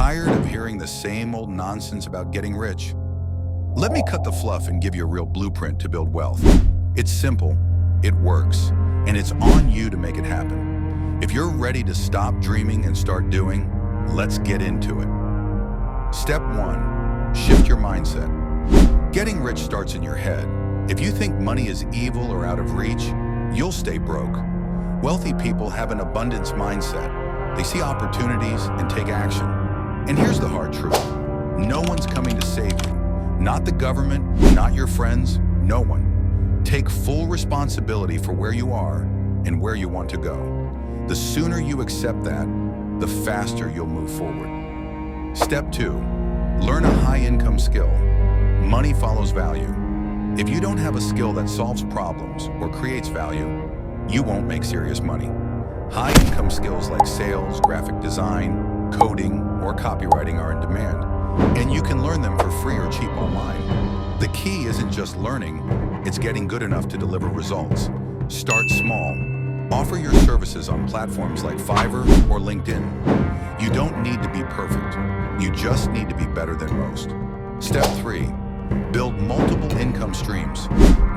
Tired of hearing the same old nonsense about getting rich? Let me cut the fluff and give you a real blueprint to build wealth. It's simple, it works, and it's on you to make it happen. If you're ready to stop dreaming and start doing, let's get into it. Step 1, shift your mindset. Getting rich starts in your head. If you think money is evil or out of reach, you'll stay broke. Wealthy people have an abundance mindset. They see opportunities and take action. And here's the hard truth. No one's coming to save you. Not the government, not your friends, no one. Take full responsibility for where you are and where you want to go. The sooner you accept that, the faster you'll move forward. Step 2, learn a high-income skill. Money follows value. If you don't have a skill that solves problems or creates value, you won't make serious money. High-income skills like sales, graphic design, coding, or copywriting are in demand, and you can learn them for free or cheap online. The key isn't just learning, it's getting good enough to deliver results. Start small. Offer your services on platforms like Fiverr or LinkedIn. You don't need to be perfect. You just need to be better than most. Step 3, build multiple income streams.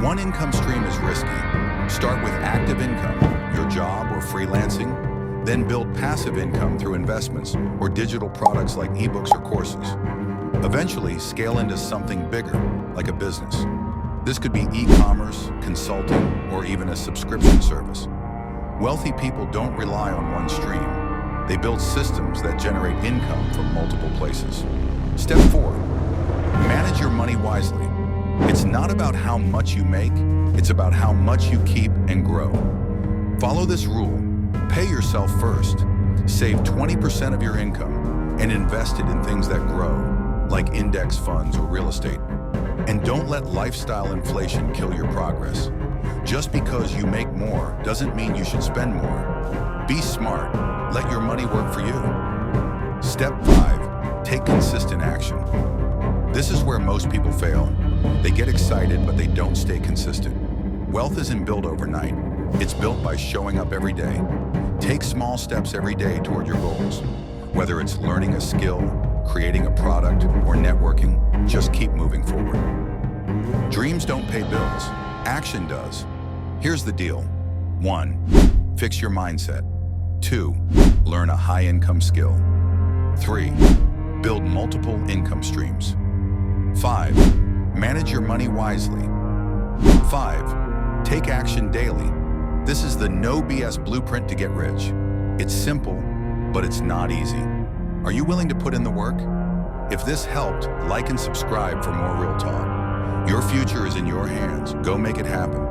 One income stream is risky. Start with active income, your job or freelancing, then build passive income through investments or digital products like ebooks or courses. Eventually, scale into something bigger, like a business. This could be e-commerce, consulting, or even a subscription service. Wealthy people don't rely on one stream. They build systems that generate income from multiple places. Step 4, manage your money wisely. It's not about how much you make, it's about how much you keep and grow. Follow this rule. Pay yourself first. Save 20% of your income and invest it in things that grow, like index funds or real estate. And don't let lifestyle inflation kill your progress. Just because you make more doesn't mean you should spend more. Be smart. Let your money work for you. Step 5, take consistent action. This is where most people fail. They get excited, but they don't stay consistent. Wealth isn't built overnight. It's built by showing up every day. Take small steps every day toward your goals. Whether it's learning a skill, creating a product, or networking, just keep moving forward. Dreams don't pay bills. Action does. Here's the deal. 1, fix your mindset. 2, learn a high-income skill. 3, build multiple income streams. 5, manage your money wisely. 5, take action daily. This is the no BS blueprint to get rich. It's simple, but it's not easy. Are you willing to put in the work? If this helped, like and subscribe for more real talk. Your future is in your hands. Go make it happen.